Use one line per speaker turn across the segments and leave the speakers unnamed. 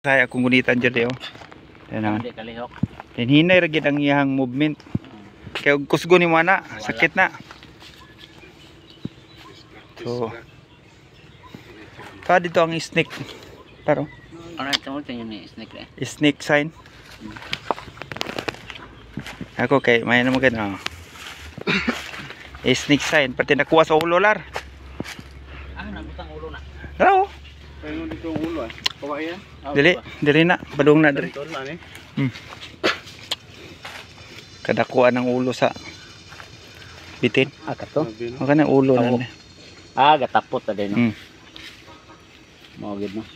Saya akong gunitan dyan oh. Yan
Hindi kalihok.
hinay ra gid ang iyang movement. Kaya kusgo ni mo na, sakit na. So, dito ang snake. Taro.
Ano ito mo ni snake eh?
Snake sign. Ako kay may naman gano. Snake sign pati nakuha sa ulo lar.
Nabutang ulo na.
Taro.
Kayo dito ang ulo eh. Kawayan.
Dili na, badung na diri.
Ito na ni.
Kadakuan ng ulo sa bitin.
Kato?
O kanang ulo
Tawo.
na.
Gatapot na din. Mao gid no.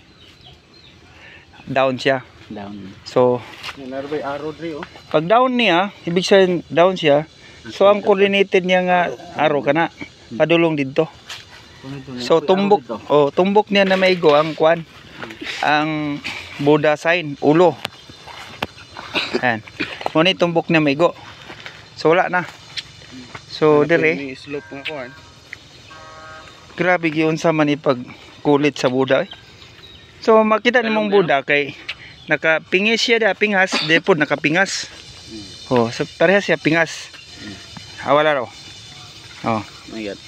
Down siya.
Down.
So,
Narbay arrow dre oh.
pag down niya, ibig sabihin down siya. So ang coordinated niya nga araw kana padulong dito. So tumbok niya na maigo ang kwan. Ang Buddha sign ulo. Ayan. Muna tumbok niya maigo. So wala na. So dire
Ni slope nga kuan.
grabe gyud sa man ipag kulit sa Buddha. So makita nimong Buddha kay nakapingis siya da pingas, depod nakapingas. Oh, so parehas siya pingas. Wala raw. Oh.
Ayat.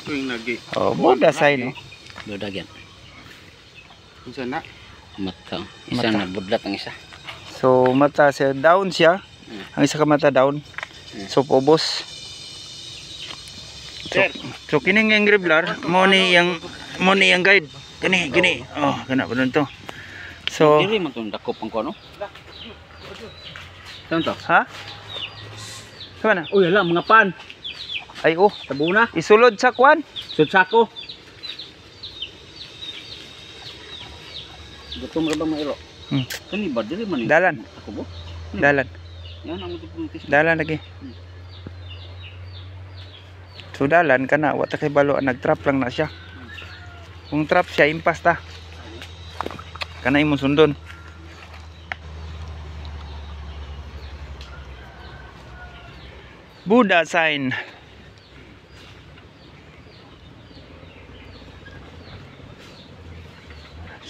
Ito yung nagi.
Oh, Buddha sign oh.
Budagyan.
Unsa na?
Mata. Isa
Mata.
na budlat ang isa.
So mata siya down siya. Ang isa ka mata down. So ubos. So kining ang griblar mo ni yang guide. Gini. Oh, kana pa to. So
Diri man tong dakop ang kono. Saan to?
ha? Sana?
Uy, ala mga pan.
Ay oh,
Tabuna.
isulod sa kwan.
Sutsako. Gutom ra ba mairo? Kani ba diri man?
Dalan.
Ako bo.
Dalan.
Yan ang diplomatis.
Dalan lagi. So dalan kana wa ta kay balo nagtrap lang na siya. Kung trap siya impas ta. Kana imong sundon. Buddha sign.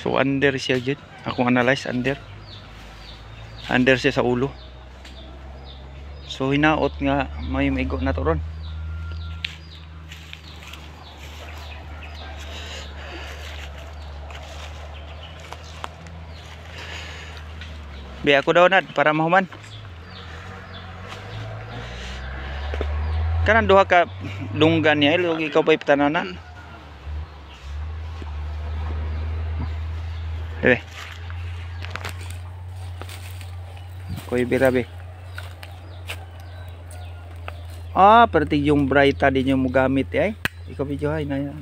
So under siya jud. Ako analyze under. Under siya sa ulo. So hinaot nga may maigo na to ron. Bi ako daw nad para mahuman. Kanan duha ka dunggan niya ilog ikaw pa iptananan. Debe. Koy birabe. Perti yung brighta din yung mo gamit ay. Ikaw video hay na yan.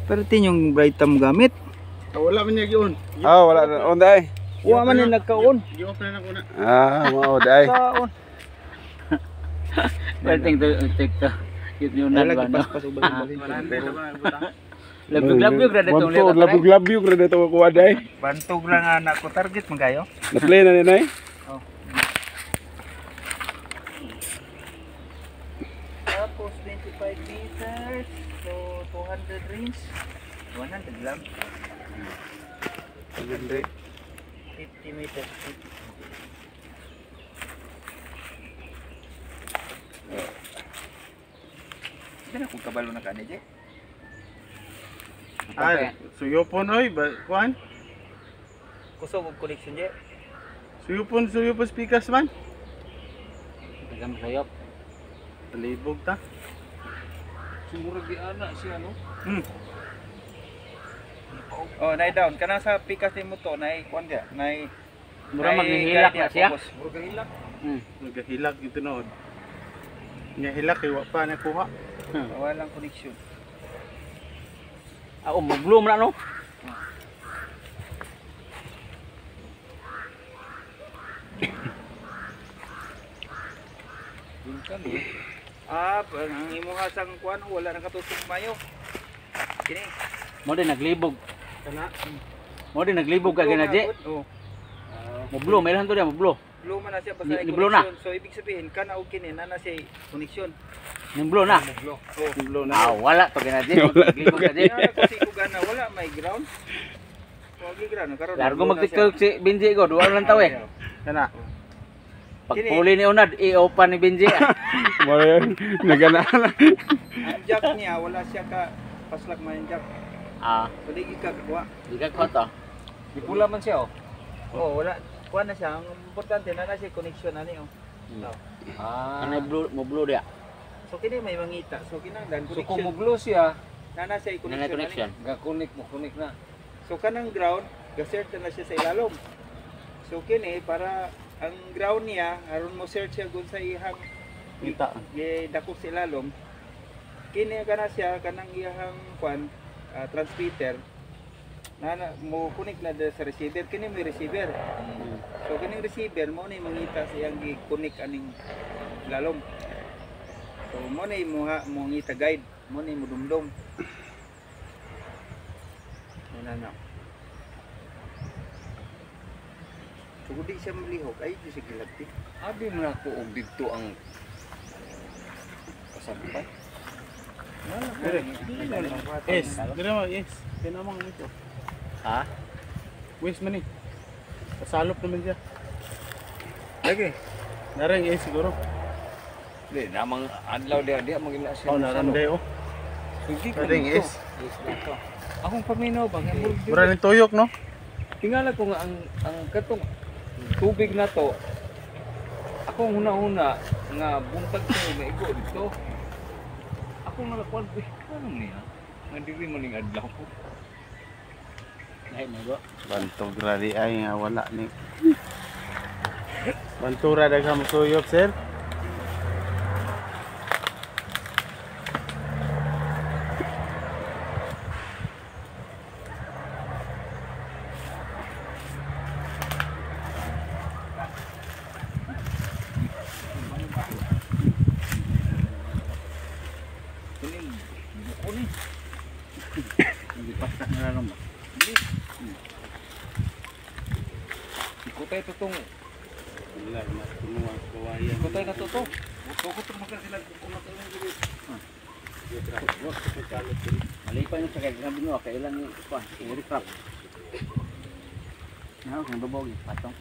Perti yung brighta mo gamit.
Wala man niya giun.
Wala na on day.
Wa man ni nagkaon.
Gi-off na ko na.
Mao day.
Kaon.
Perting to TikTok. Yun yun na ba no? Labig-labig ra dito ulit.
Labig-labig ra dito ko day.
Bantog lang anak ko target man kayo.
Na-play na ni nay.
Tapos 25 meters. So 200 rings. 100 lang. 50 meters. Hindi na kung kabalo na ka ni Jay.
Suyopon oy, kuan.
Kusog og connection Jay.
Suyopon speakers man.
Tagam sayop.
Talibog ta.
Siguro di ana siya no.
Oh, nay down kana sa pikas ni mo to, nay kuan dia, nay
Mura maghihilak na siya.
Mura hilak.
Nagahilag ito noon. Nya hilak kay wa pa nakuha.
Walang connection.
Mag-bloom na no.
Ang imong hasang kuan wala nang katutok mayo. Kini.
Mo din naglibog.
Kana.
Mo din naglibog ka ginaji.
Oh.
Mo-blow, mayroon to dia mo-blow.
Blow man na siya basta
Ni blow na.
So ibig sabihin kana og kini na siya connection.
Ning-blow na.
Blow na.
Wala to ginaji. Naglibog ka di.
Kasi kung gana wala may ground. Wagi grano karon.
Largo magtikog si Benji ko, duwa lang taw eh.
Kana.
Pagpuli ni Unad, i-open ni Benji.
Mo yan. Nagana.
Ang jack niya wala siya ka paslak man yung jack.
Ah,
Pwede ikakuha.
di ka ko to.
Di pula man siya oh.
Oh, wala. Kuha na siya. Ang importante na siya connection ani oh.
Ah.
Ano mo blue dia?
So kini may mangita. So kinahanglan
So kung
connection.
muglo siya,
Nana siya
Nanay
connection.
connection.
ga-connect mo, connect na.
So kanang ground, ga-search na siya sa ilalom. So kini para ang ground niya aron mo search siya gun sa ihang
Kita.
dakop sa ilalom. Kini kana siya kanang iyang kwan transmitter. Nana mo connect na sa receiver. Kini may receiver. So kining receiver mo ni mangita sa iyang gi-connect aning ilalom. So mo ni mo ngita guide, mo ni mo dumdum. Ano. So kung di siya malihok, ay di siya gilagti.
Abi man ako og dito ang kasampay.
Dire. Yes. Dire mo, yes. Tinamang ito.
Ha?
Wes man eh. Kasalop naman siya.
Lagi.
Narang yes siguro.
Di namang adlaw dia magila siya.
Oh, narang day oh.
Sige ko.
Narang yes.
Akong paminaw ba nga
Mura ni tuyok no?
tingala ko nga ang katong tubig na to. Akong huna-huna nga buntag ko maigo dito. Ako nalakuan ko, ano niya? Nga dili man ning adlaw ko.
Ay mo.
Bantog rali ay nga wala ni. Bantura daghang tuyok sir.
Hindi patak na lang ba?
Ikutay to tong,
Wala na tunuwa kawayan.
ikutay na to to. Buto ko to makan sila kung matulong dili.
Malipay na sa kay grabe mo kailan ni pa, i-recap. Nah, kung babog patong.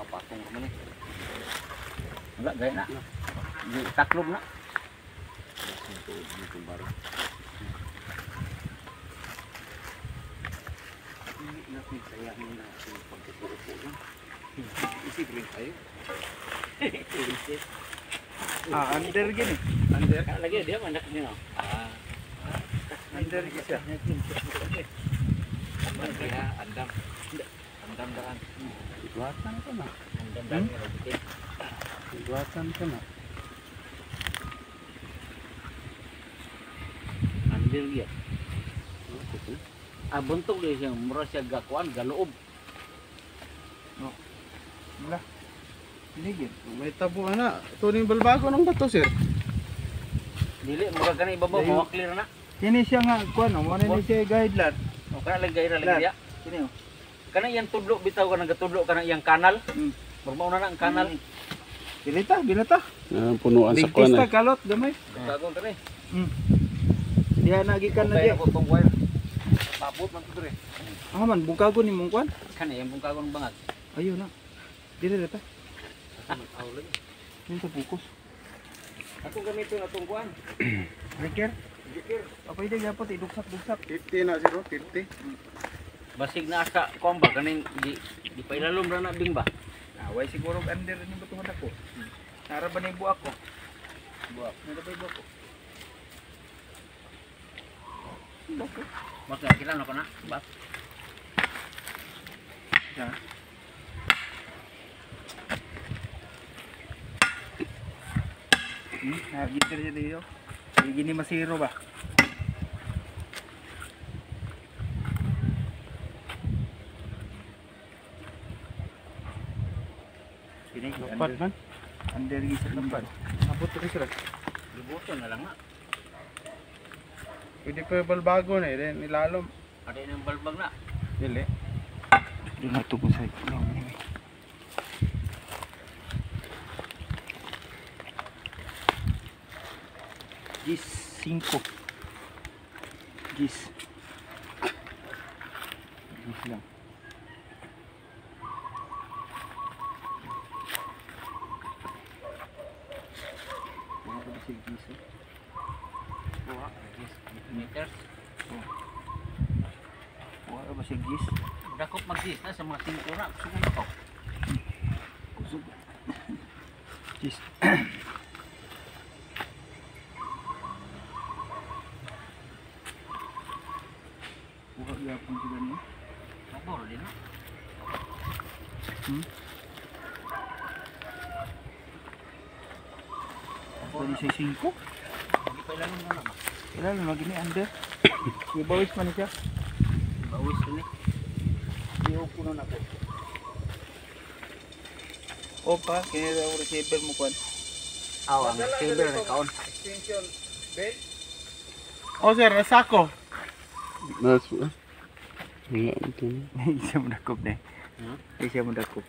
Patong man eh.
Wala gaya na. Di taklob na.
Hindi natin sayangin na ang pagkukuro lang. Isip rin tayo.
Under gini.
Under lagi dia mandak ni no.
Under gini siya.
Andam. Andam daan.
Buatan ko na.
Andam dami lagi.
Buatan ko na.
Under dia. Buntog dia siya mura siya gakuan galoob.
Wala. Ligid.
May tabo na. Tuning balbago nung bato sir.
Dili mura kanay ibabaw
Layo.
mo clear na.
Kini siya nga kuan mo ni siya guide lan.
O kana lagi ra
Lan.
lagi dia.
Kini oh.
Kana yang tudlo bitaw ka nagatudlo kana yang kanal.
Mm.
Murmao na ang kanal.
Binata.
Punuan sa kuan
Bigtista kalot gamay.
Tagong tani.
Diha nagikan na
Kaya
diya.
ko tong wire. Papot man to dire.
Ah man bungkagon ni mong kuan.
Kana yang bungkagon bangag.
Ayun na. Dili ta. Yung sa bukus.
Ako ganito na tong kuan.
Breaker. Apa ide yapot iduksak-duksak.
50 na sir, 50.
Basig na asa komba kaning di pailalom ra na bing ba.
Away siguro under ni butuhan ako. Nara ba ni buak ko?
Buak.
Nara ba buak ko?
Basta kita na kana. Ba.
Ya. Nagiter siya dito. Gini masiro ba? Ini
Dapat man.
under gisa tempat.
Abot ko sir.
Libuton na lang na.
Pwede pa balbago na eh, nilalom.
Ada yang balbag na.
Dili.
Di na to ko sa Gis 5. Gis.
meters.
Wala ba si gis?
Dakop mag-gis na sa mga sintura. Sumo na to.
Gis. Buka yapon sila niya.
Mabor din na.
Pwede siya 5.
Hindi pa ilalong na naman.
Kailan lagi ni under. Ibawis man siya.
Bawis rin eh.
Iupo na ako. Opa, kaya daw receiver mo kwan.
Aw, ang silver na kaon.
Extension bed.
Oh sir, nasako.
Wala ito.
Isa mo dakop na. Isa mo dakop.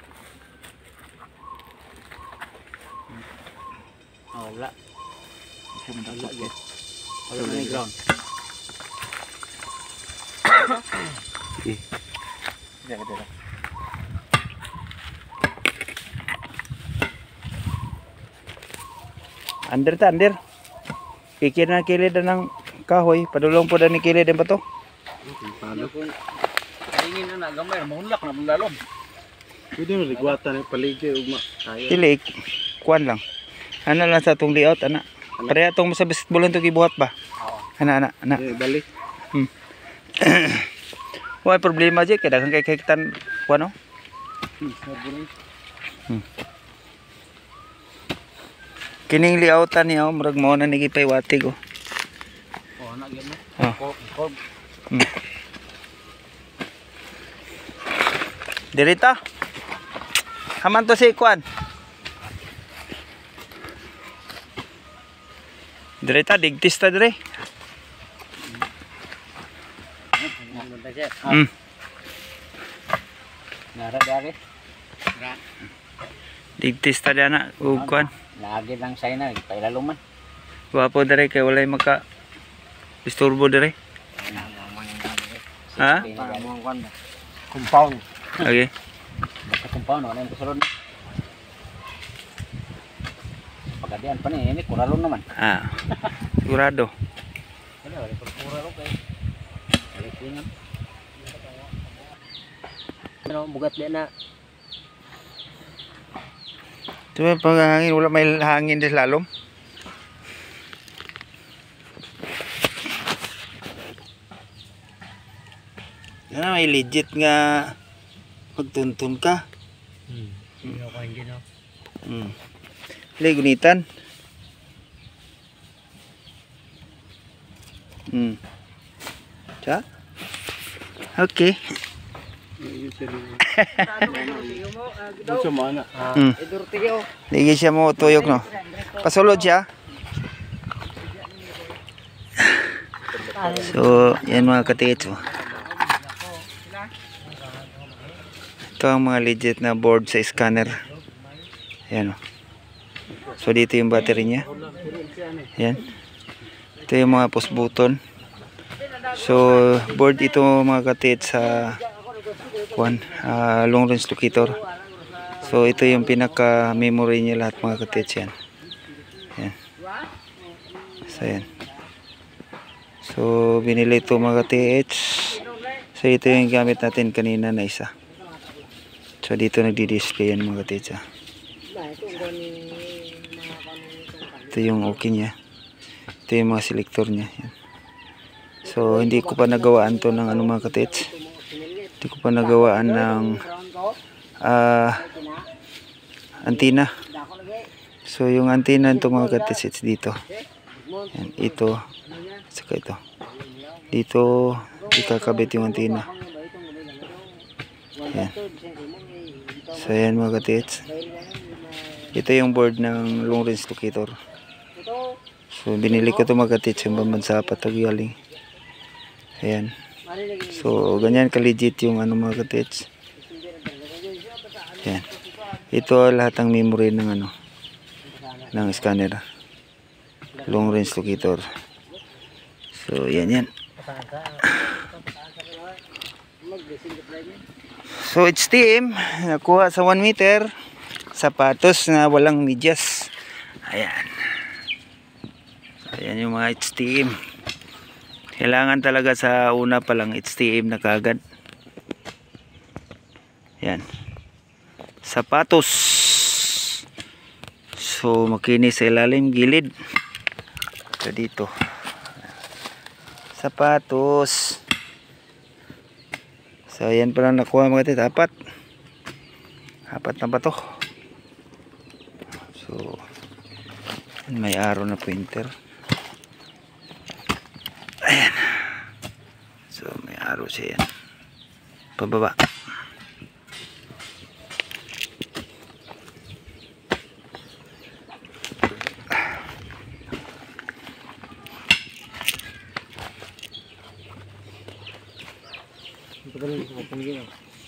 Wala.
Isa mo dakop.
Wala na yung ground.
Isa ka dito. Under ta, under. Kikir na kilid ng kahoy. Padulong po na ni kilid din pa to.
Ano kung tingin na nagamay, mahunlak na bulalom.
Pwede mo ligwatan ng paligid ugma.
Dili, kuan lang. Ano lang sa itong layout, ana. Pareha itong sa basketball ito gibuhat ba? Ana.
Balik.
Wala problema dyan, kaya dagang kay tan kuan no? Kining layoutan niya, murag mo na nagipaywatig oh.
Oh, na gyud mo.
Oh. Dirita. Haman to si kuan. Dirita digtis ta dire.
Nagpunta siya. Nara dari.
Digtis ta dana ug kuan.
Lagi lang say na, pailaluman.
Wapo dire kay walay maka disturbo dire. Ha?
Compound.
Okay.
Basta compound, wala yung kasulod na. Pagkadian pa niya, ini kuralon naman.
Ah. Sigurado.
Wala kuralon kayo. Wala tingnan. Pero bugat din na.
Tuwa pag hangin, wala may hangin din lalom. Yan may legit nga magtuntun ka.
Sino ko hindi no?
Lay gunitan. Cha? Okay.
Gusto mo ana.
Lagi siya mo tuyok no. Pasulod siya. So, yan mga katits oh. Ito ang mga legit na board sa scanner. Ayan o. So dito yung battery niya. Ayan. Ito yung mga push button. So board ito mga katit sa long range locator. So ito yung pinaka memory niya lahat mga katit yan. Ayan. So ayan. So binili ito mga katit. So ito yung gamit natin kanina na isa. So dito nagdi-display yan mga katit. Ito yung okay niya. Ito yung mga selector niya. Yan. So hindi ko pa nagawaan to ng ano mga katits. Hindi ko pa nagawaan ng antenna. So yung antenna nito mga katits, it's dito. Yan, ito. Saka ito. Dito ikakabit yung antenna. Yan. So yan mga katits. Ito yung board ng long range locator. So binili ko ito mga katits yung pambansa patagaling. Ayan. So ganyan ka-legit yung ano mga katits. Ayan. Ito lahat ang memory ng ano ng scanner. Long range locator. So yan. So it's team nakuha sa 1 meter. Sapatos na walang medyas. Ayan. Ayan yung mga HTM. Kailangan talaga sa una pa lang HTM na kaagad. Yan. Sapatos. So makinis sa ilalim, gilid. Ito dito. Sapatos. So ayan pa lang nakuha mga tit. Apat na ba to? So may araw na printer. Ayan. So may araw siya yan. Pababa.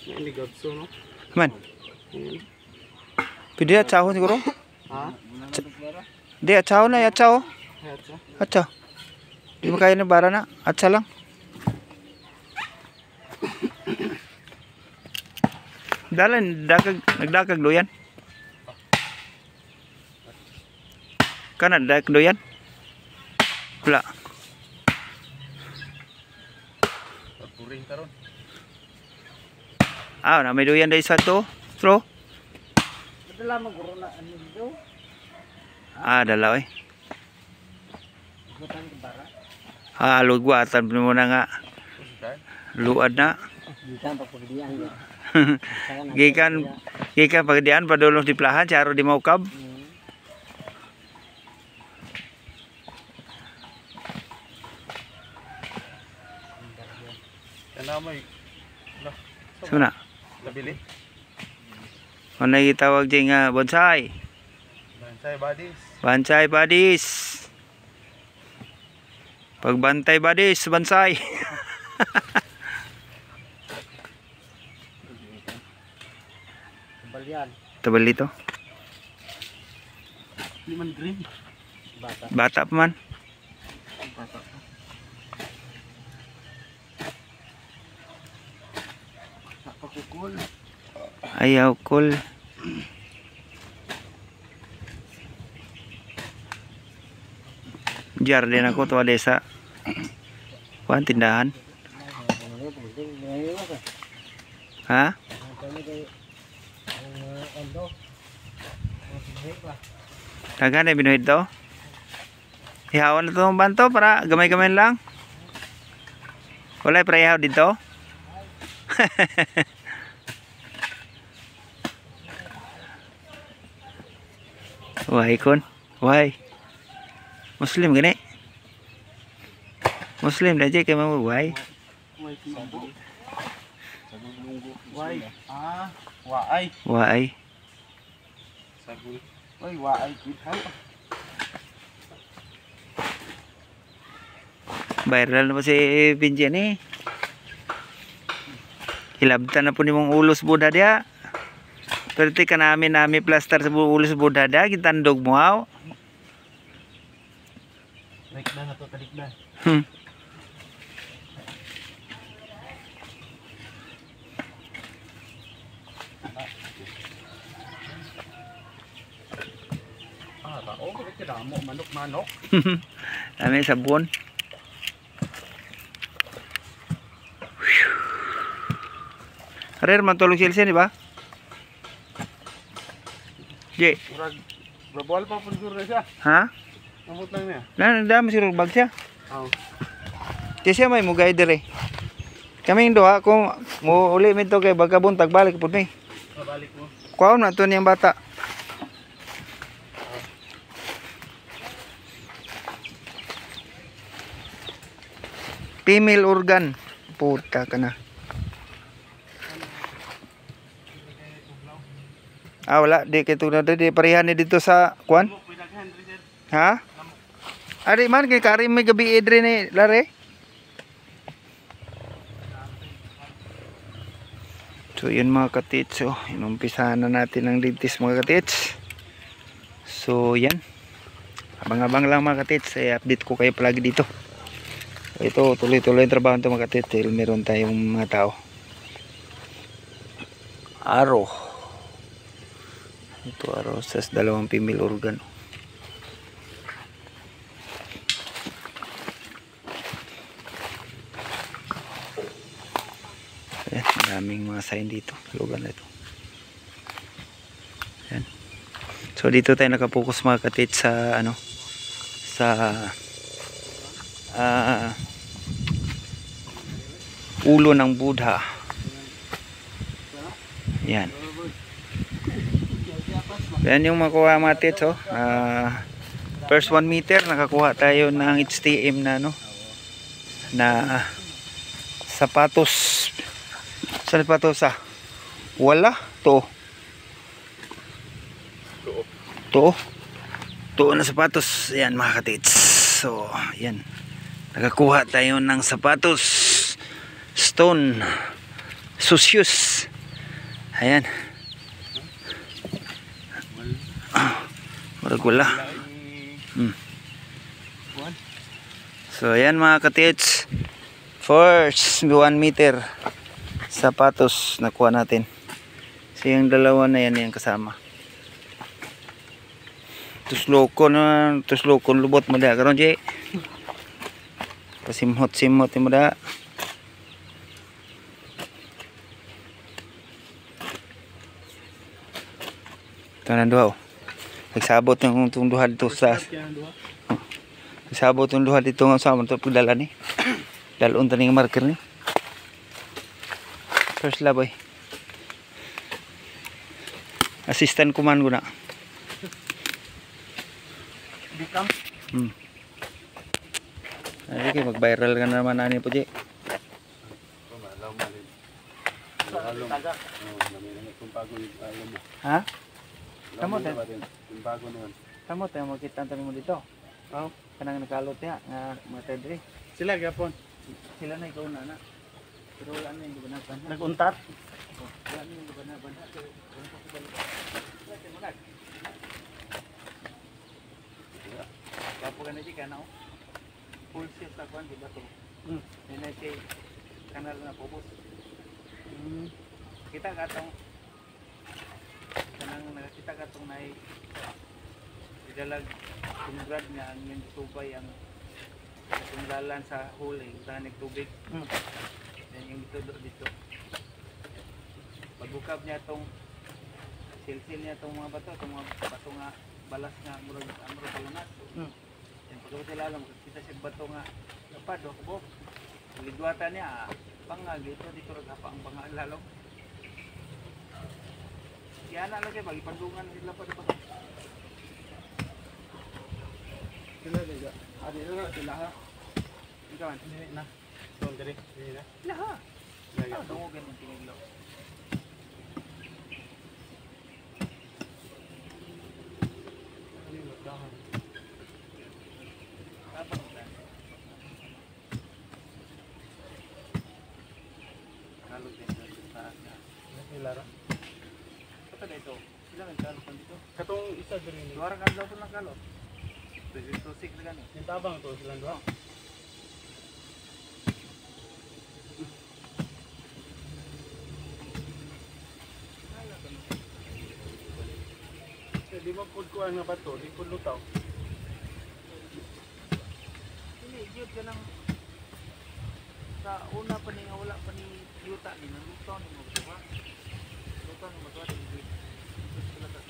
Ini gabso no.
Man. Pwede atsaho siguro?
Ha?
Di atsaho na, atsaho. Atsa. Di mo kaya ng bara na. Atsa lang. Dalan, nagdakag doyan. Kana nagdakag doyan? Wala.
Puring karon.
Ah, na may doyan dahil sa to. Bro.
Madala maguro na ano dito.
Ah, dalaw eh.
Butang bara.
Ah, lugwatan mo na nga. Luad na.
Gikan pa pagdian ya.
Gikan pagdian padulong di plahan caro di maukab.
Kana may
Suna.
nabili.
Ano gitawag di nga bonsai?
Bansay buddies.
Bonsai buddies. Pagbantay buddies, bonsai.
Balian.
Tabal dito.
Liman green.
Bata.
Bata pa man.
Napakukul.
Ayaw cool. Jar din ako to desa. Kuan tindahan. Ha? Dagan na binuhid to. Ihawan na to ng banto para gamay-gamay lang. Wala para ihaw dito. Why kon? Why? Muslim gani? Muslim dah je kay mau why?
Why? Ah, waay.
Why?
Sagul. Oy, waay kitay.
Viral na pa si Pinji ni. Hilabtan na po ni mong ulos buda dia. Pero ka namin plaster sa ulos buda dia. Kitandog mo haw.
Like na to talik na. Ah, tao ko kaya mo manok-manok.
Dami sabon. Arer matulog sila siya, di ba? Di.
Murag babal pa pun sur siya.
Ha?
Amot lang niya.
Nagdami si bag siya.
Oh.
Kaya siya may mugay dire. Kaming doha kung mo uli mito kay bagkabuntag balik pud mi.
Balik mo.
Kuhaon na to niyang bata. Female organ. Puta ka na. Ah, wala. Di kay tunad. Di parehan ni dito sa kuan. Ha? Ari man kay karim may gabi edre ni lare. So yun mga katits. So inumpisahan na natin ang lintis mga katits. So yan. Abang-abang lang mga katits. I-update ko kayo palagi dito. Ito tuloy-tuloy yung trabaho ito mga katits. Dahil meron tayong mga tao. Araw. Ito araw sa dalawang female organ. daming mga sign dito, lugar na ito. Yan. So dito tayo nakapokus mga katit sa ano, sa ulo ng Buddha. Yan. Yan yung makuha mga tits, oh. First 1 meter nakakuha tayo ng HTM na ano, na sapatos. Sa sapatos wala to. To na sapatos. Yan mga katits. So, yan. Nakakuha tayo ng sapatos. Stone. Shoes. Ayan. Wala. So, ayan mga katits. First 1 meter sapatos nakuha natin. So, yung dalawa na yan yung kasama. Tuslokon lubot mo da karon je. Pasimhot mo da. Tanan duha. Nagsabot yung itong duha dito sa. Nagsabot yung duha dito nga sa amon to pagdala ni. Dalon taning marker ni. First laboy. Assistant command ko na. Ay, mag-viral ka na naman ani po, Je. Ha? Kamot eh. Kamot eh, makita tayo mo dito.
Oh,
Kanang nakalot ya, nga mga tedre.
sila gapon.
Sila na ikaw na. Pero wala na yung gabanaban.
Naguntat.
Wala na yung gabanaban. Pero wala pa ko balik. Wala tayo magag. Kapo ka na di ka na oh. Full shift ako di ba to? Yan na siya kanal na pupos. Kita ka itong kanang nakakita ka itong na idalag tunggrad nga ang yung tubay ang tunggalan sa huli tanig tubig. Yan yung dito. Pagukab niya itong silsil niya itong mga bato nga balas nga murag balanat. Yan pagkabot sila alam kita siya bato nga lapad o kubok. Ligwata niya pangag dito ragapa ang pangal lalong. Kaya na lang siya bagipandungan nila pa dapat.
Sila liga.
Adi na sila ha. Ikaw man
Dili na. Doon diri. Dili na.
laha.
Laga.
Tungugan yung tiniglo. Tapos na. Kalot din sa taas na.
Sila ra.
Ito dito. Sila may kalot dito.
Katong isa diri ni.
Luar kan daw ng kalot. Tusik na gani.
Yung tabang to sila duha. Di ba pud ko ang bato, di pud lutaw.
Hindi, yun ka lang sa una pa ni wala pa ni yuta ni nalutaw ni mo ba? Lutaw ni mo ba? Ito sila sa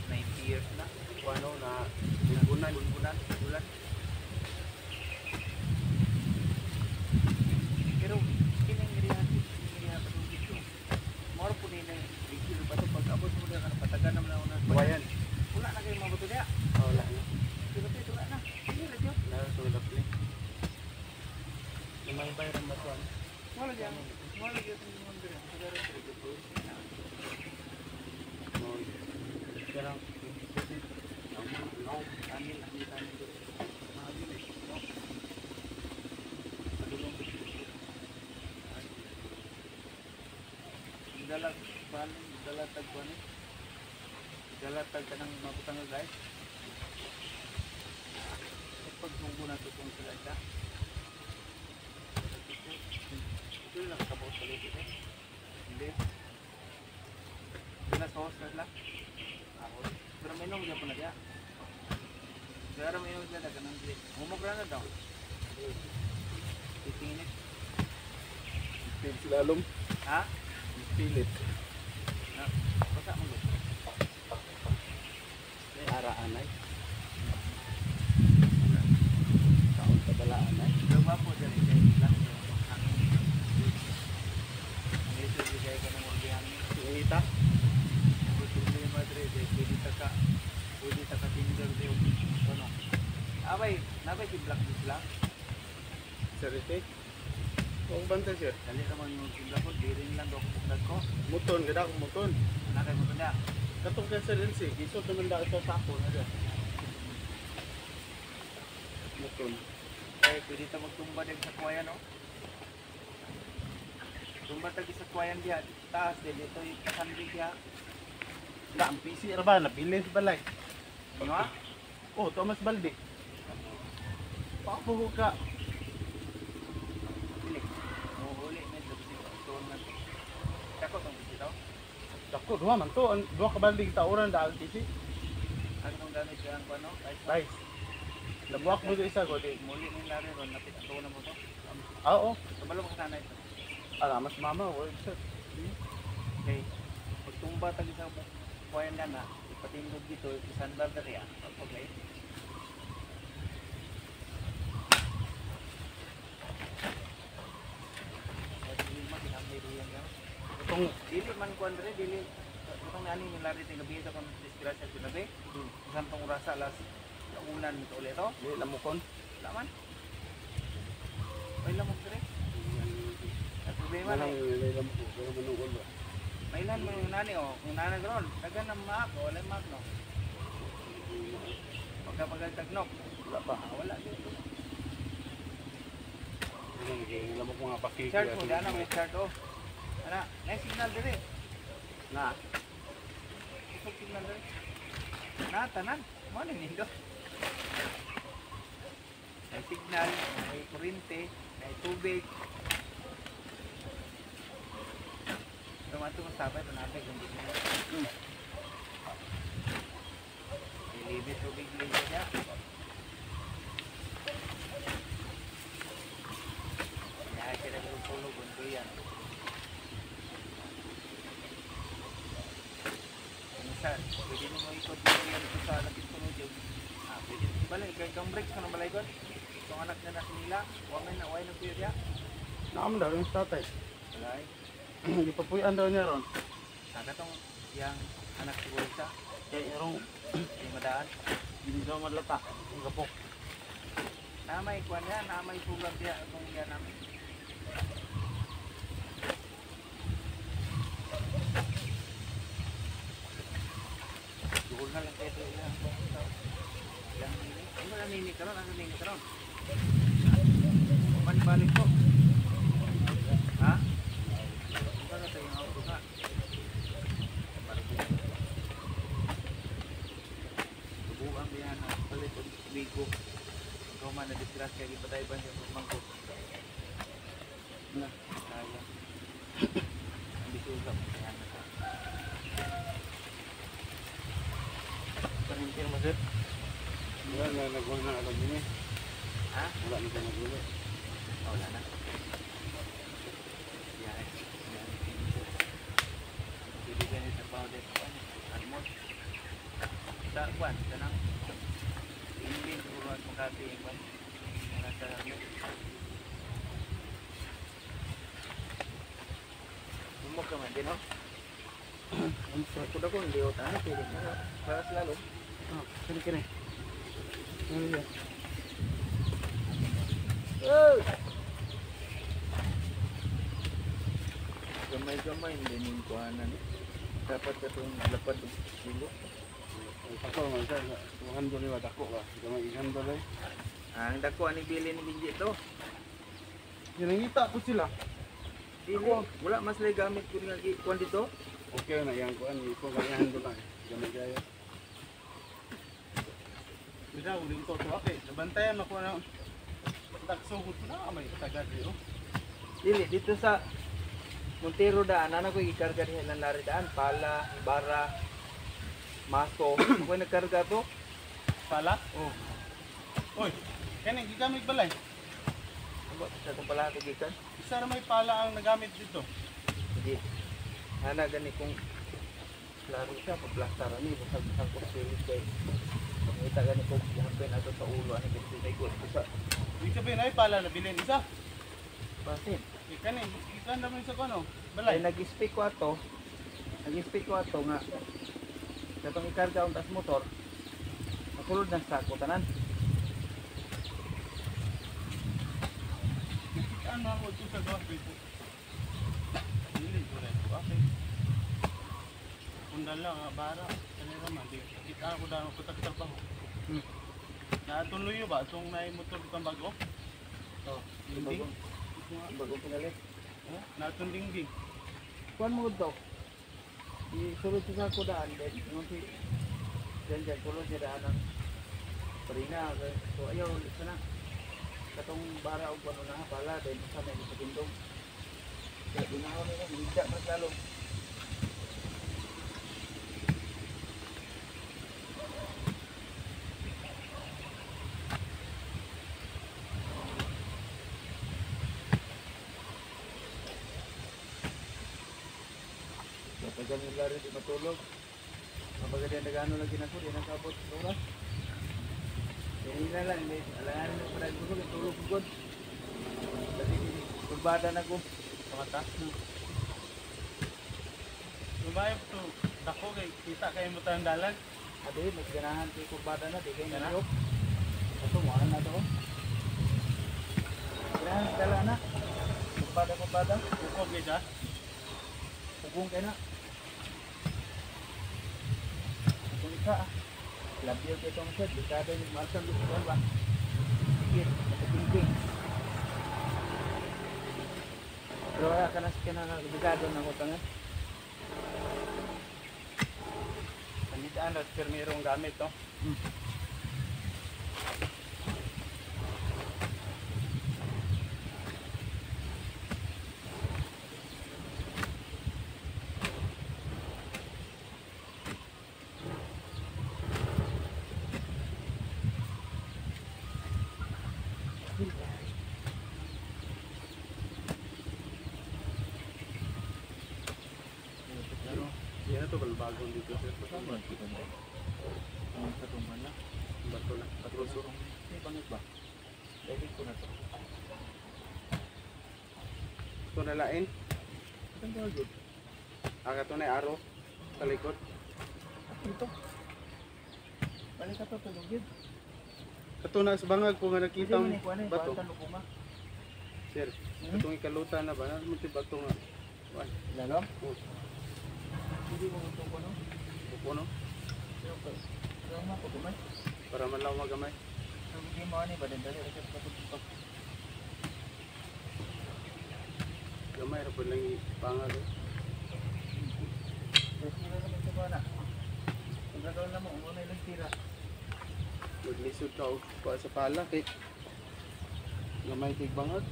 90 years na.
Ano na
Bulan. Pero kining irihan pa dito. More po ni bigil pa to pag abot mo na patagan naman na una.
Bayan.
Wala na kayo mga bato diya.
Wala na.
Dito wala na. Hindi na diyo.
Na sulap ni. May bayran ba to?
Wala diyan. Wala diyan sa mga dira. Siguro dito po.
Kaya
dalatag ka ng mabutang nga guys. Pag munggo na ito kung sila ka. Ito yung nakakabawas sa lupit eh. Hindi. Sila sa host na lang. Pero may nung dyan po na diya. Pero may nung dyan na ganun dyan. Umugra na daw. Titingin eh.
sila alum.
Ha?
pilit.
Basa mo.
Araan ay. Kaon tabalaan ay.
Diba po dali kay lang yung hangin. Ang ito bigay ka ng hangin.
Inita.
Problema dre pwede ta ka tinggal diyo. Ano? Abay, nabay di black black.
Sarite. Kung bantay sir.
Dali naman yung tinggal ko, diring lang daw kung ko.
Muton, gada ko muton.
Nakay mo tanda.
Katong kay sir Elsie, gisod naman daw ito sa ako na dyan. Muton.
Eh, pwede ta magtumba din sa kuwayan, no? Tumba tagi sa kuwayan diya, taas din dito yung kasandi diya.
Na, ang PC ra ba? Nabilis balay.
Ano ha?
Oh, Thomas Balde. Papuho ka.
Dili. Muhuli na ito bisito na. Kako tong bisito.
Dako, duha man to. Duha ka balde tauran dahil PC.
Anong gamit yan ko, no?
Rice. Labuak mo doon isa ko. Di.
Muli ni lari ron, napit ang tuwa na mo to.
Oo.
Kabalo mo sana ito.
Mas mama. Word sir.
Okay. Pagtumba tagi sa kuwayan na na, ipatindog dito, isandal na kaya. Okay.
Itong
Dili man ko Andre, dili itong nani ni lari ting gabi sa kon disgrasya sa gabi. Santong rasa alas unan to ulit to.
di lamukon.
Laman. May lamok dire. Ang problema na.
lamukon. Pero manong ulo.
May lan mo yung nani oh, yung nani gron. Dagan na maak, wala maak no. Pagka pagkagtagnok,
Wala pa.
wala dito.
Lamok mga pakik.
Chart mo, dana may chart oh. Ana, may signal dire.
Na.
Isog signal dire. Na tanan, mo ni nindo. May signal, may kuryente, may tubig. Tumato masabay ito natin kung gusto mo. Ilibit tubig lang siya. Kaya sila tulog kung yan. Minsan, pwede mo ikot mo yan sa lapit sunod yun. Pwede mo balay, kahit kang breaks ka ng balay ko. Itong anak na nasa nila, waman na uway na kuya diya.
Naam daw yung tatay.
Balay.
Di pa puyan daw niya ron.
Nakatong yang anak siguro siya,
Kaya yung
yung madaan.
hindi daw malata. Ang gapok.
Namay kuan yan, namay sugat diya kung yan namin. Siguro na lang kayo ito ilang ano na nini karon, ano nini karon? Balik ko. Ha? Ano tayo yung auto ka? Subukan mo yan, palit ang bigo. Ikaw man na-disgrasya, di pa tayo ba niya mangko? Na, sayang. Hindi susap. Ayan na sa.
Parintir mo sir. Wala na nagawin na alam niya.
Ha?
Wala na siya nagawin.
Oh, wala na. Yan. Bibigyan niya sa powder sa kanya. Almond. Sa kwan, sa nang hindi siguro at Makati yung kwan. Nasa Bumog ka man din, no? Kuda ko, hindi o tayo. Pilit na. Para sa lalo.
Kini. Ano yan?
Gamay-gamay, hindi nyung kuhanan. Dapat ka itong lapad ng kilo.
Ang tako man sir. Tumahan doon yung dako ka. Gamay ikan doon eh.
Ang dako, ani bili ni Benji ito.
Sinangita po sila.
Dili, wala mas lay gamit ko nga kuan dito.
Okay na yan ko. Ano yung ganyahan doon lang. Gamay kaya. Bisa, uling ko ito. Okay, nabantayan ako na. Tagsugod ko na. May tagad yun.
Dili, dito sa Montero daan, ano ko ikarga din ng lari daan, pala, bara, maso. Ako nagkarga to.
Pala? Oo. Oy, kaya gigamit balay.
Ano sa itong pala ito gikan?
Isa na may pala ang nagamit dito.
Hindi. Hala gani kung klaro siya pagplastara ni basag-basag ko spirit kay kita gani ko buhatin ato sa ulo ani kasi may good sa
Ibig sabihin ay pala nabilin isa.
pasin.
Ikan eh, ikan naman sa kono.
Balay
Balay.
nag-speak ko ato. Nag-speak ko ato nga katong ikarga ang tas motor. Nakulod na sa ako tanan.
Ano ako ito sa gawas dito? Dili ko rin. Okay. Kung dala nga bara, kanina man di. Kita ako daw ko trabaho. Natuloy yo ba itong may motor kang bago?
Oh,
Dingding.
bago pinalit.
Natong dingding.
Kuan mo to. Isulod sa ako daan then nung si dyan sulod niya daan ng parina. So ayaw sana. Katong bara og ano na pala then sa may sa tindog. Kaya ginawa nila hindi mas lalo. Tagal ng lari di matulog. Kapag ganyan nagano lagi na ko, di nakabot sa oras. Yan na lang, alangan na parang ko tulog ko god. Kasi kurbada na ko sa mata.
Lumayo to. Dako kay kita kay mo tayong dalan.
Adi, magganahan kay kurbada na, di kayo naliyok. Ito, mahal na to. Ganahan sa dala na. Kurbada.
Ukog ni siya.
Hugong kayo na. Hugong ka ah. Labyo kayo itong set. Dekada yung malasang lusuan ba? Sige, nakatingking. Pero wala ka na sa dekada na ko tangan.
Panitaan at permirong gamit to. Yan to balbagong dito sir.
Sama kita mo. Ang katumban na.
Bato na. Patruso.
May bangit ba? Dahil ko na to.
Ito na lain.
Ang gagod.
Aga to na aro sa likod.
Ito. Balik ka to tulogid.
Ito na sa bangag ko nga nakita ang bato.
Batan ko ma.
Sir, itong ikalutan na ba? Ano mo bato nga?
Lalo? Hindi mo ito ko no?
Puno
Pero ma ko gamay.
para malaw magamay.
Hindi mo ani ba din dali sa pagtutok.
Gamay ra po lang ipangalo.
Yes, mo naman sa bana. Ang gagawin na mo, una ilang tira.
Maglisod ka og pa sa pala kay gamay kay bangag.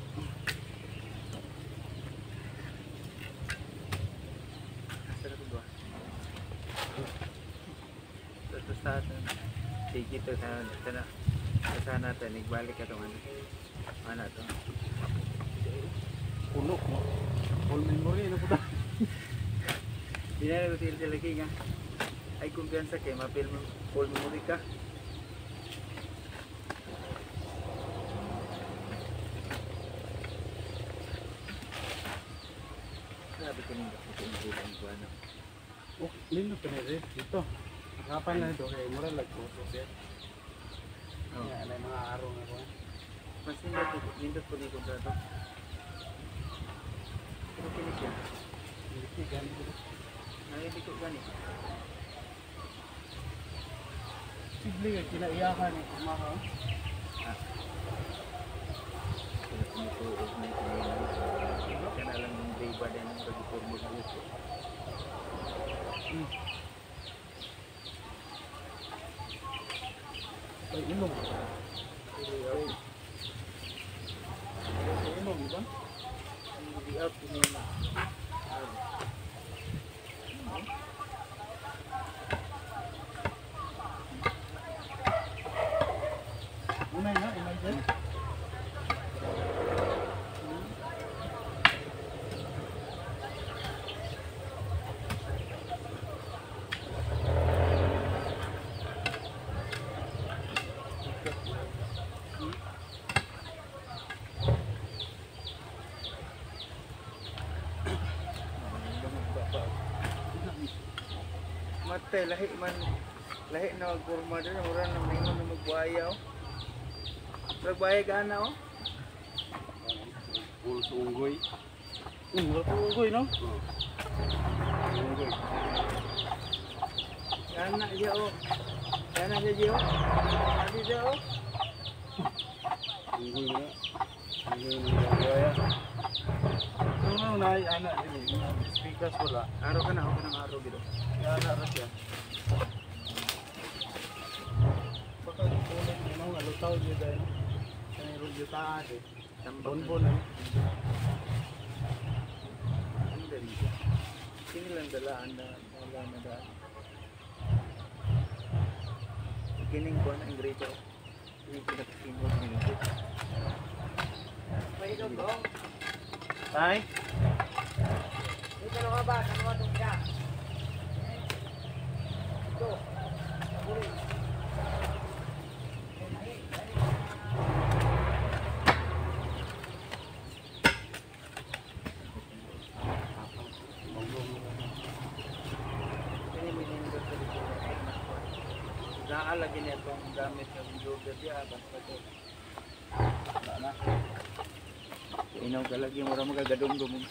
Sa ito ba? Ito sa atin. Sige ito sana. Sana natin, igbalik ka itong ano. Ano ito?
Puno mo. Full memory na po ta.
Hindi na ito sila lagi nga. Ay kumpiyansa kay mapil mo full memory ka. Sabi ko nung kasi ang ko ano.
Oh, lindo pa na rin dito. Kapan na ito kay mura lag po sir.
Oh.
Ya, may mga araw na ko.
Mas nindot ko dito sa ito. Pero kinig yan.
Hindi ganito.
Narinig ko gani.
Simple ka kinaiyakan ni kumaha.
Pero tumutuog na ito ngayon. Kaya na lang yung driba din ang pag-iturbo sa gusto.
Ay ilong.
Pero
Ay ilong ba?
hindi out ini na.
Unay na, unay dyan.
Matay lahi man lahi na magporma din mura na mingon na magbuaya oh. Magbuaya ka na oh.
Puro sa unggoy.
Wala po ugoy, no?
Unggoy.
Kana siya oh. Kana siya oh. Kasi siya oh.
Unggoy na. Unggoy na buaya.
Ano na anak din. Speakers wala.
Araw ka na ako ng araw gito.
Anak ra siya. Baka kunin mo nga lutaw jud dai. Kani ro jud ta ate. Bonbon na.
Sino lang dalaan na wala na daan. Kining ko na ingreso. Hindi pinagsimod nito. May dog.
Tay.
Dito na ka ba? Ano ba itong siya? Ito. Naalagin niya itong gamit ng yogurt niya. Basta ito. Wala na. Inaw ka lagi mo rin magagadong-dumong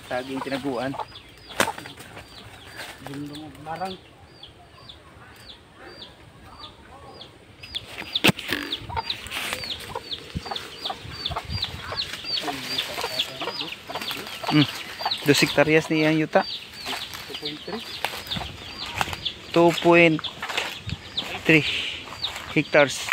saging tinaguan.
Dumdum barang.
Dos hektaryas ni yang yuta.
2.3.
2.3 hectares.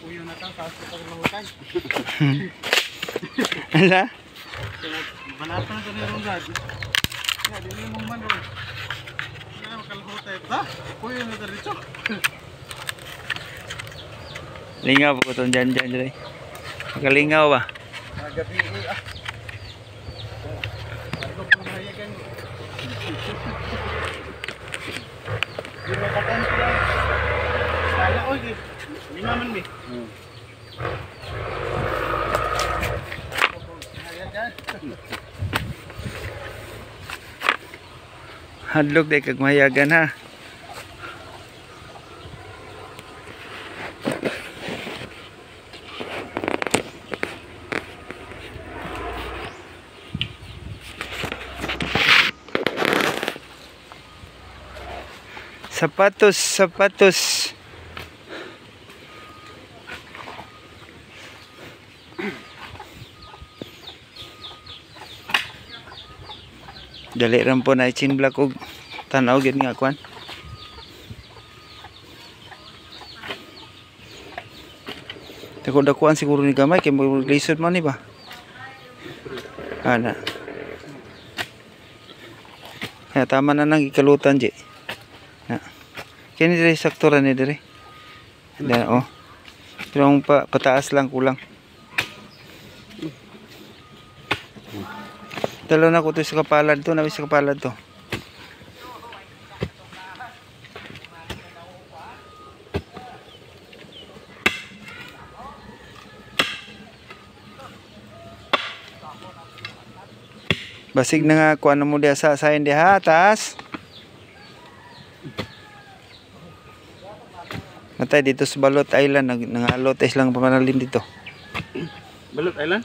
Uyo na ta sa paglahutan.
Ala?
Banatan na ni Rungad. Ya, dili mo man ron. Na makalahutay ta. Uyo na ta dito.
Lingaw po itong dyan dyan. Magalingaw ba?
Gabi ah. Ako pang hayagan. Di matakan sila. Kala ko di. Di naman mi. Hayagan.
Hadlok day kag mahayagan ha. Sapatos, sapatos. Dali ram po na i-chinblock og tanaw gid nga kwan. Tako dakuan siguro ni gamay kay mag-lisod man ni ba. Ana. Ya tama na nang ikalutan di. Na. Kini dire saktura ni dire. Dan oh. Pero ang pataas lang kulang. Dalo na ko to sa kapalad to, nabi sa kapalad to. Basig na nga kuan mo dia sa sayin di ha taas. Matay dito sa Balot Island nangalotes lang pamanalim dito.
Balot Island?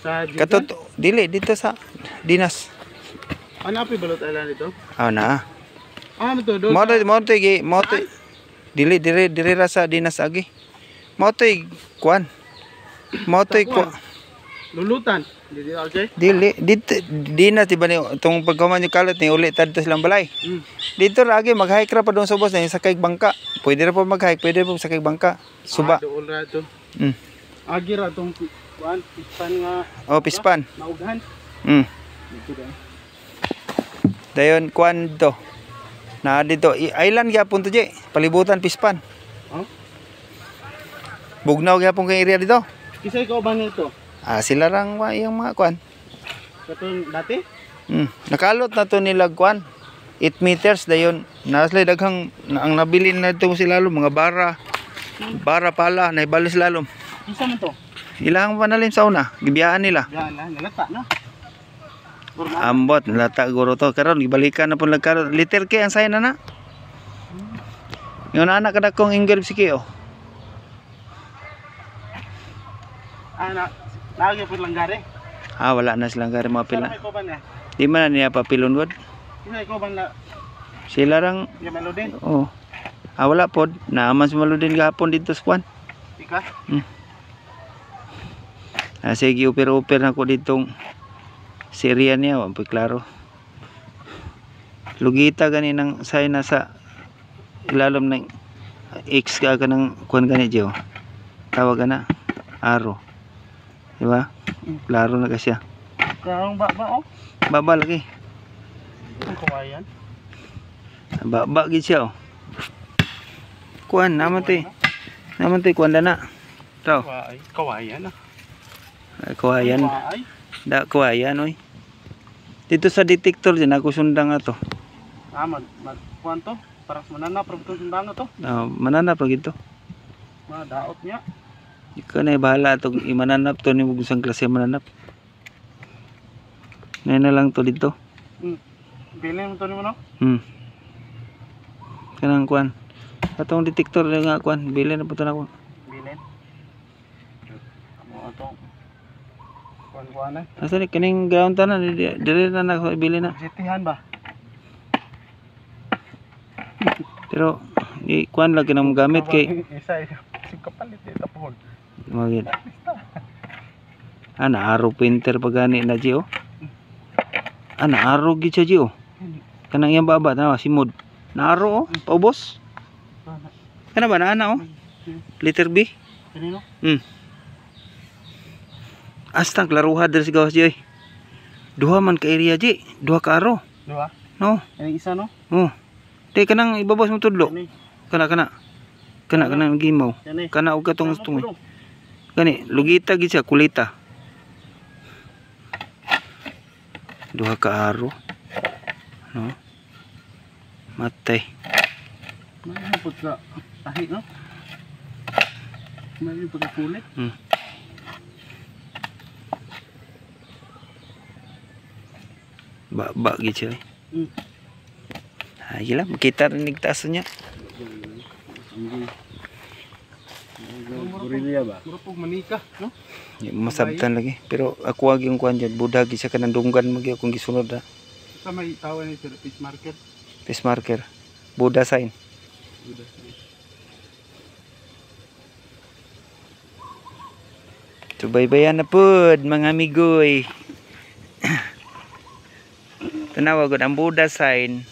Sa Jigan?
Katot dili dito sa Dinas.
Ano api Balot Island dito?
Ah na.
Ah, ito do.
Mo to dili dire ra sa Dinas agi. Mo to kuan. Mo to
Lulutan. Dili okay?
dili dito Dinas di ba ni tong pagkaman yung kalat ni uli tad to silang balay. Dito ra agi mag-hike ra pa doon sa bus na sakay bangka. Pwede ra po mag-hike, pwede po sakay bangka. Suba.
Dool ra to.
Mm.
Agi ra tong kuan pispan nga
Oh, pispan.
maughan. Dito da.
Dayon kuan to. Na dito island gyapon to je, palibutan pispan.
Oh?
Bugnaw gyapon kay area dito.
Kisay ka ba nito?
Ah sila rang yung mga kuan.
Katong dati?
Nakalot na to nila kuan. 8 meters dayon. Naslay daghang ang nabili na ito sila mga bara pala na ibalis lalom.
Isa man to.
Ilang panalim sa una, gibiyaan nila.
Yan na, nalata na.
Ambot, lata guro to. Karon gibalikan na pun karon. Liter K ang sayo na. Yung anak kada kong ingger si Kio.
Lagi po lang gari.
Wala na silang gari mga pila.
May kuban niya.
Di man na niya papilon wad.
May kuban na.
Sila rang
Yung melodin.
oh. Wala pod. Naaman si Maludin gahapon dito sa kwan.
Ika.
Sige, upir-upir na ko ditong Syria niya, wala po klaro. Lugita gani ng say na sa ilalom ng X ka ng kuan gani diyo. Tawag na aro. Diba? Klaro na kasi.
Karong ba oh?
Baba lagi.
Ang kawayan.
Baba gid siya oh. Kuan naman tay. Naman tay kuan na. Taw.
Kawayan ah.
Kawayan. Da kawayan oy. Dito sa detector din ako sundang ato.
Kuan to? Para mananap ra to sundang to.
Mananap ra gito.
Daot niya.
Ikaw na bahala itong imananap to ni Mugusang klase mananap. Ngayon na lang to dito.
Bilhin mo to ni mo no?
Kanang kuan. Atong detector na nga kuan. Bilhin na po ito na kuan.
Bilhin. Amo ato. Kuan na.
Asa ni kaning ground tanan dire na na bilhin na.
Jetihan ba?
Pero kuan lagi nang gamit kay
isa kapalit dito po.
magid. Aro printer pagani na Gio. Aro gid siya Gio. Kanang iyang baba na simod. Naaro paubos. Kana ba na oh? Liter B.
Kanino?
Astang klaruha der si gawas Gio. Duha man ka area Ji, duha ka aro.
Duha?
No.
Ani isa no?
Oh. Tay kanang ibabas mo tudlo. Kana gimaw. Kana og katong gusto. Gani, lugita gid siya, kulita. Duha ka aro. No. Matay.
May pagka tahi no? May pagka kulit.
Ba gid siya. Gila, makita rin nigtaas niya.
Burilia ba?
Mura pog manika, no?
Masabtan lagi. Pero ako wag yung kuan dyan. Budag isa ka ng dunggan magi akong gisunod ha.
Sa may tawa ni sir, fish market.
Fish marker. Buda sign. Subaybayan na pod mga amigoy. Tanawa gud ang Buda sign.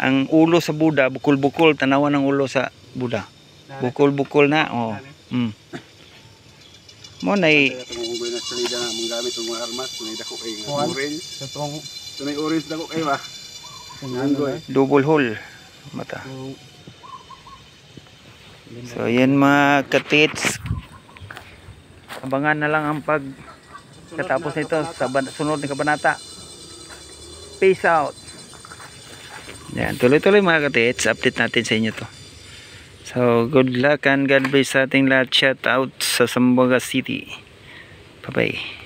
Ang ulo sa Buda, bukol-bukol. Tanawa ng ulo sa Buda. Bukol-bukol na. Oh. Mo nay
Itong unggoy na salida na manggamit ng mga armas. Tunay dako kay orange.
Katong
Tunay orange dako kay ba? Unggoy.
double hole mata. So yan mga katits. Abangan na lang ang pag katapos nito sa sunod na kabanata. Peace out. Yan, tuloy-tuloy mga katits. Update natin sa inyo to. So, good luck and God bless sa ating lahat. Shout out sa Zamboanga City. Bye-bye.